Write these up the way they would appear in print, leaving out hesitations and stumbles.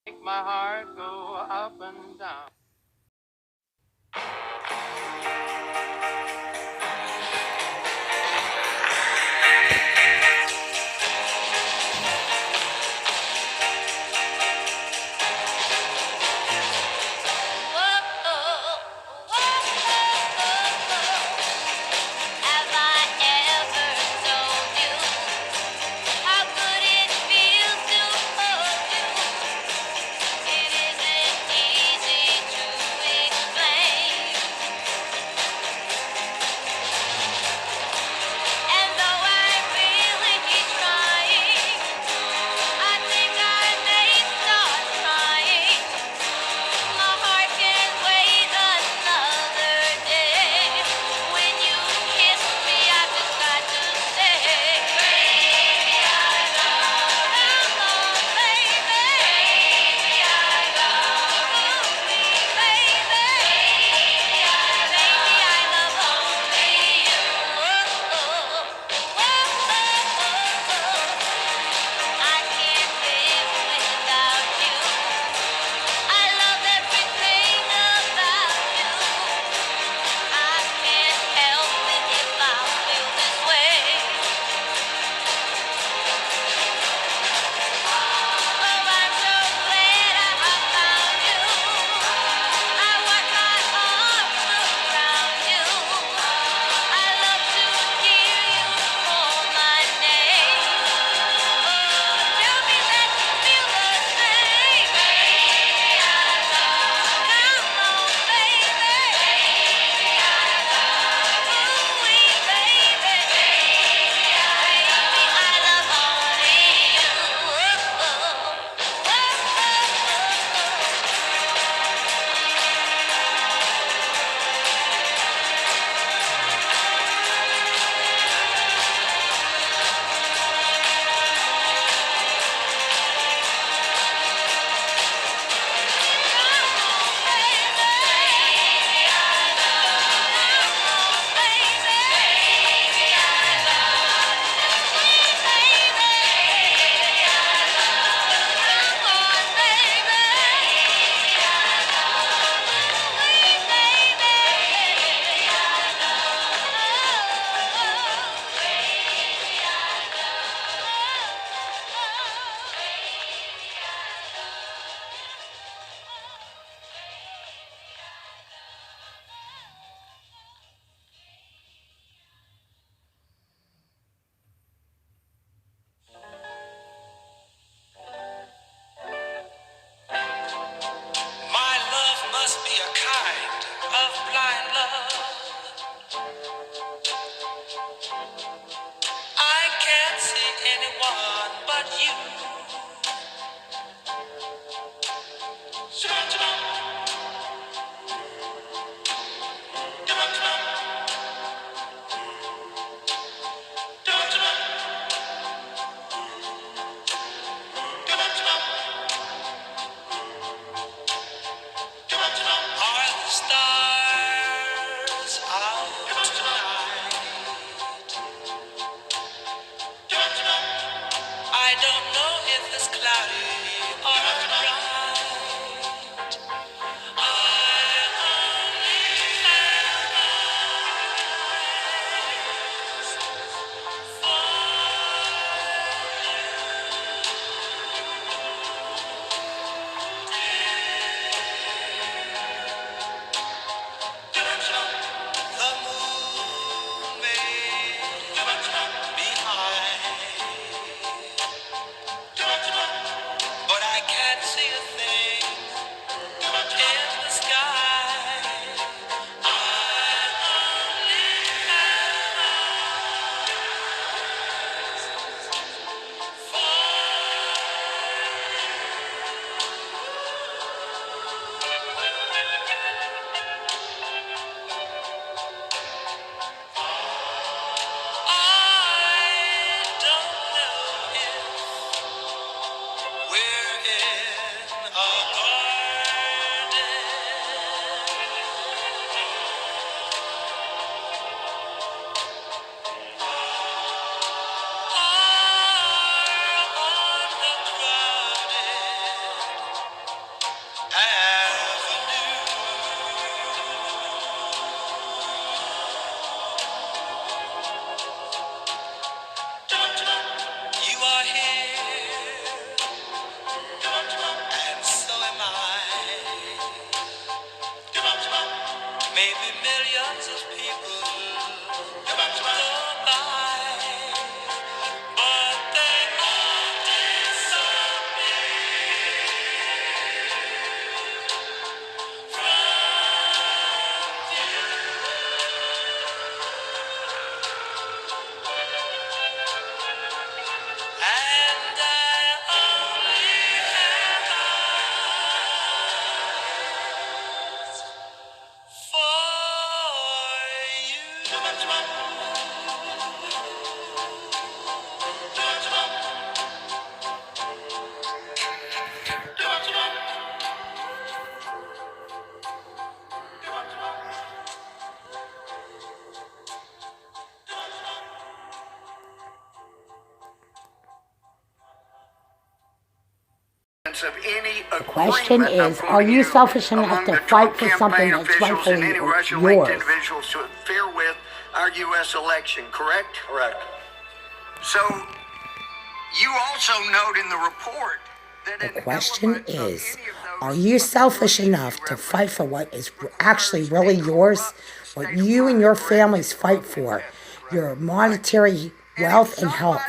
Make my heart go up and down. Have I ever told you how good it feels to hold you? It isn't easy to explain. existence of any The question agreement, is, I'm are quoting you selfish enough among to the fight Trump for something campaign that's officials and rightfully any Russian-linked yours? individuals to interfere with our U.S. election, correct? Correct. So, you also note in the report that The an question element of is, any of those are you selfish enough to fight for what is actually really yours? What you and your families fight for? Your monetary wealth and health.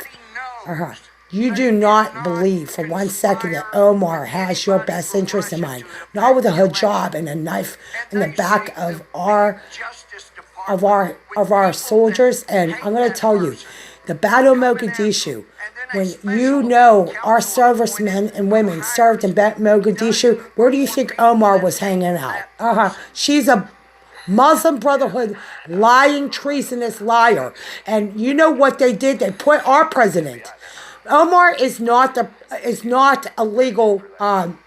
You do not believe for 1 second that Omar has your best interest in mind. Not with a hijab and a knife in the back of our soldiers. And I'm going to tell you, the Battle of Mogadishu, when you know our servicemen and women served in Mogadishu, where do you think Omar was hanging out? She's a Muslim Brotherhood lying, treasonous liar. And you know what they did? They put our president. Omar is not a legal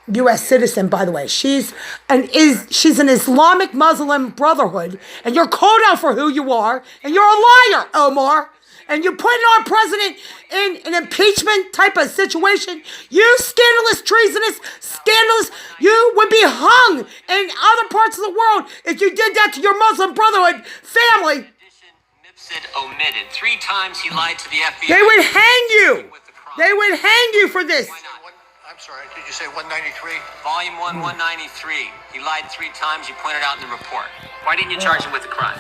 U.S. citizen, by the way. She's an Islamic Muslim Brotherhood, and you're called out for who you are, and you're a liar, Omar. And you're putting our president in an impeachment type of situation. You scandalous, treasonous, scandalous. You would be hung in other parts of the world if you did that to your Muslim Brotherhood family. Omitted. 3 times he lied to the FBI. They would hang you. They would hang you for this. I'm sorry, did you say 193? Volume 1, 193. He lied 3 times. You pointed out in the report. Why didn't you charge him with the crime?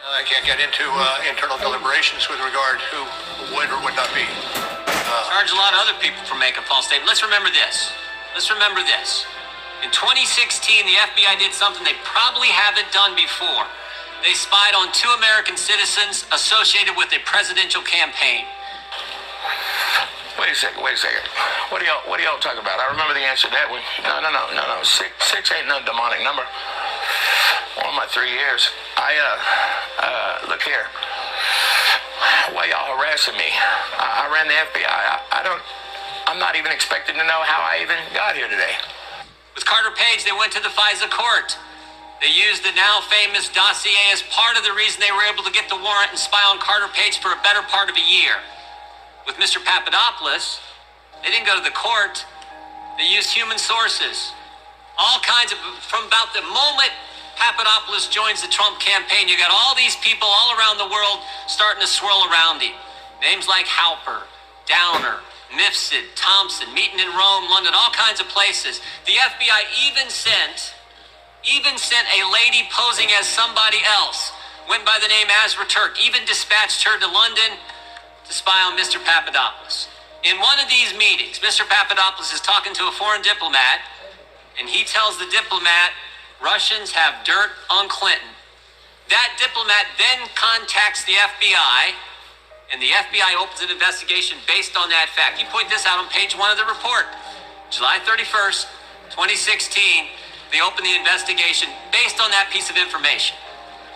I can't get into internal deliberations with regard who would or would not be. Charge a lot of other people for making false statements. Let's remember this. In 2016, the FBI did something they probably haven't done before. They spied on 2 American citizens associated with a presidential campaign. Wait a second. What are y'all talking about? I remember the answer to that one. No. Six ain't no demonic number. One of my 3 years. Look here. Why y'all harassing me? I ran the FBI. I'm not even expected to know how I even got here today. With Carter Page, they went to the FISA court. They used the now famous dossier as part of the reason they were able to get the warrant and spy on Carter Page for a better part of a year. With Mr. Papadopoulos, they didn't go to the court. They used human sources. All kinds of, from about the moment Papadopoulos joins the Trump campaign, you got all these people all around the world starting to swirl around him. Names like Halper, Downer, Mifsud, Thompson, meeting in Rome, London, all kinds of places. The FBI even sent a lady posing as somebody else, went by the name Azra Turk, even dispatched her to London to spy on Mr. Papadopoulos. In one of these meetings, Mr. Papadopoulos is talking to a foreign diplomat, and he tells the diplomat, Russians have dirt on Clinton. That diplomat then contacts the FBI, and the FBI opens an investigation based on that fact. You point this out on page 1 of the report. July 31st, 2016, they open the investigation based on that piece of information.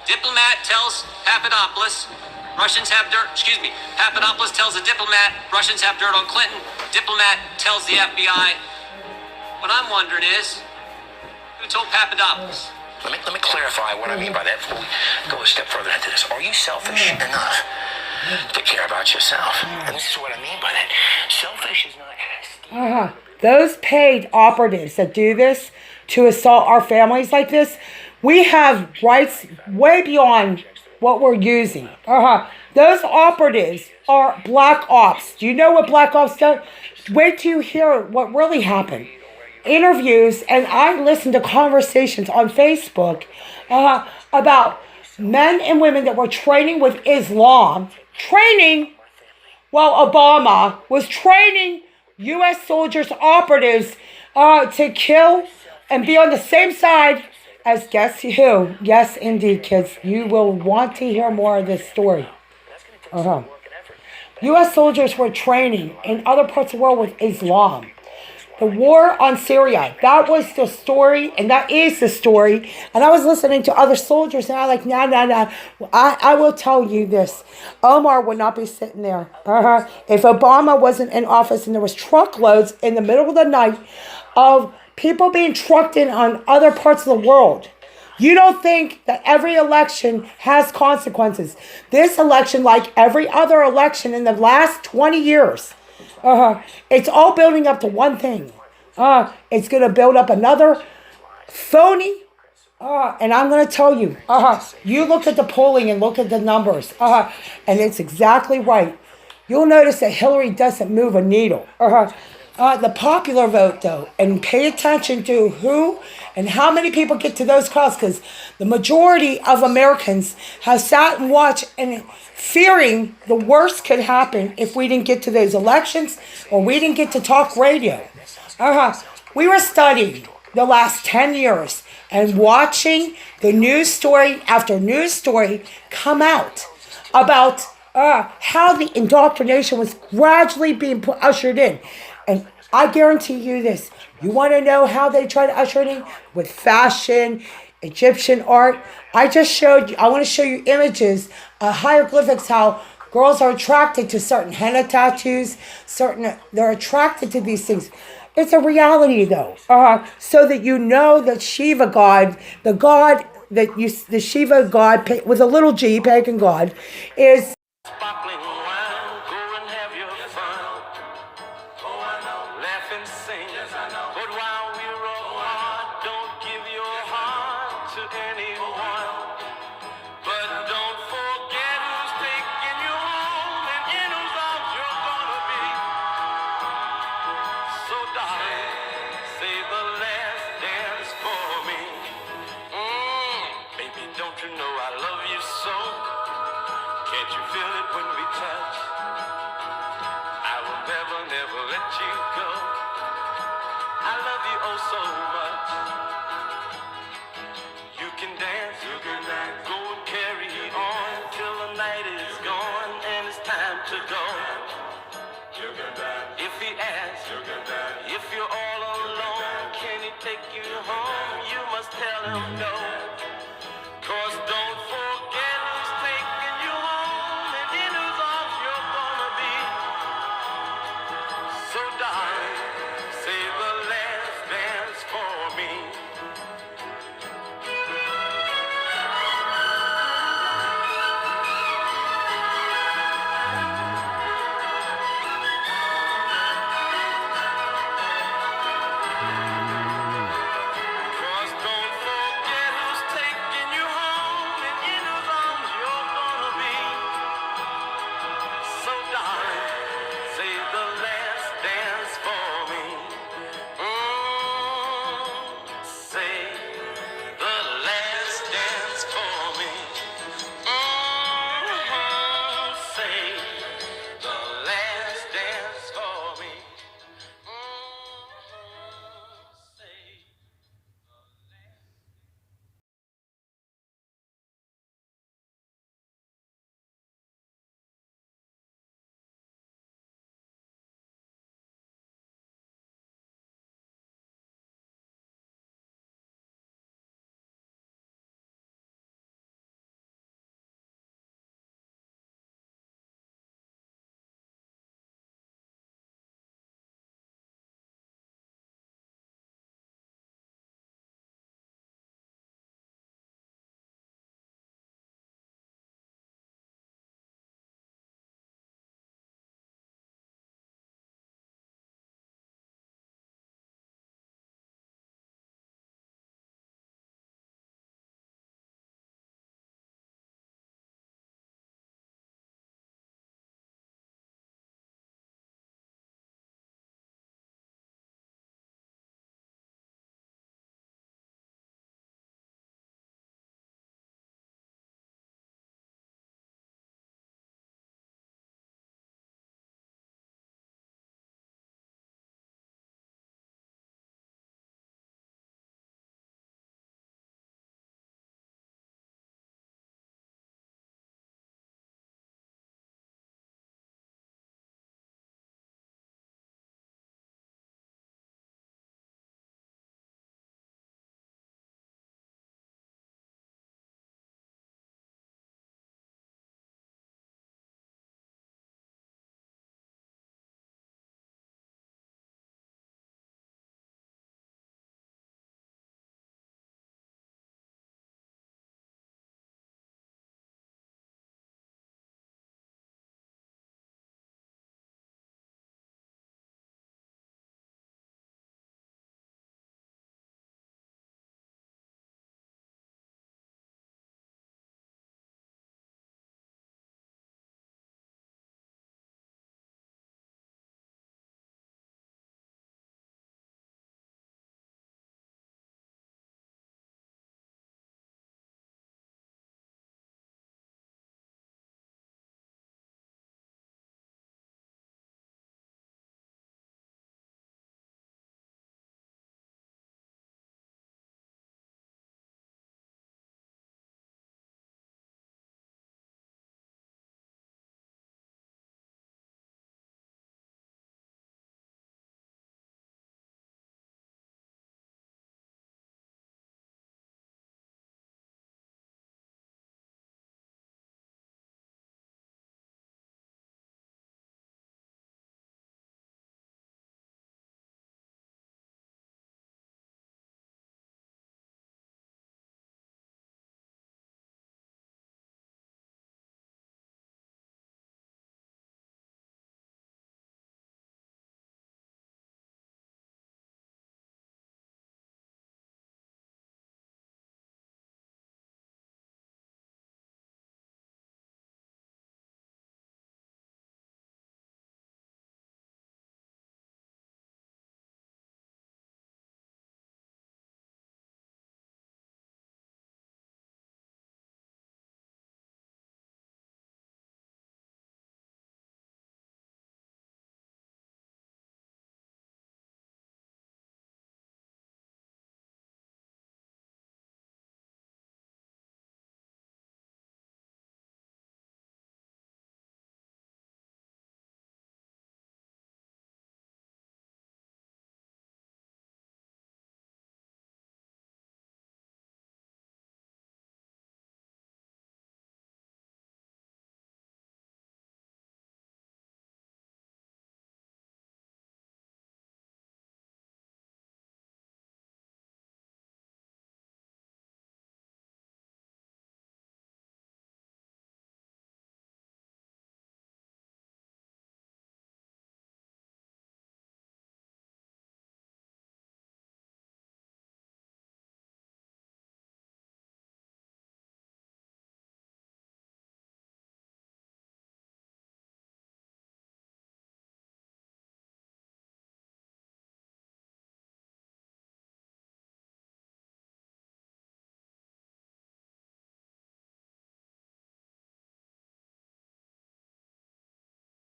Diplomat tells Papadopoulos, Papadopoulos tells the diplomat, Russians have dirt on Clinton. Diplomat tells the FBI. What I'm wondering is, who told Papadopoulos? Let me clarify what I mean by that before we go a step further into this. Are you selfish enough to care about yourself? And this is what I mean by that. Selfish is not... Those paid operatives that do this to assault our families like this, we have rights way beyond what we're using. Those operatives are black ops. Do you know what black ops do? Wait till you hear what really happened. Interviews, and I listened to conversations on Facebook about men and women that were training with Islam, while Obama was training U.S. soldiers, operatives, to kill and be on the same side as guess who? Yes, indeed, kids. You will want to hear more of this story. U.S. soldiers were training in other parts of the world with Islam. The war on Syria, that was the story, and that is the story. And I was listening to other soldiers, and I'm like, no. I will tell you this. Omar would not be sitting there. If Obama wasn't in office and there was truckloads in the middle of the night of people being trucked in on other parts of the world. You don't think that every election has consequences. This election, like every other election in the last 20 years, it's all building up to one thing. It's going to build up another phony. And I'm going to tell you, you look at the polling and look at the numbers, and it's exactly right. You'll notice that Hillary doesn't move a needle. The popular vote, though, and pay attention to who and how many people get to those calls, because the majority of Americans have sat and watched and fearing the worst could happen if we didn't get to those elections or we didn't get to talk radio. We were studying the last 10 years and watching the news story after news story come out about how the indoctrination was gradually being ushered in. And I guarantee you this. You want to know how they try to usher it in? With fashion, Egyptian art. I just showed you, I want to show you images, hieroglyphics, how girls are attracted to certain henna tattoos, they're attracted to these things. It's a reality, though, so that you know that Shiva God, the Shiva God with a little g, pagan God, is Sparkling wine, go and have your fun. Oh, I know. Laugh and sing. Yes, I know. But while we're apart, don't give your heart to anyone. But don't forget who's taking you home and in whose arms you're gonna be. So darling, say the last dance for me. Baby, don't you know I love you so? Can't you feel it when we touch? I will never, never let you go. I love you oh so much. You can dance, go and carry on till the night is gone and it's time to go. If he asks, if you're all alone, can he take you home? You must tell him no.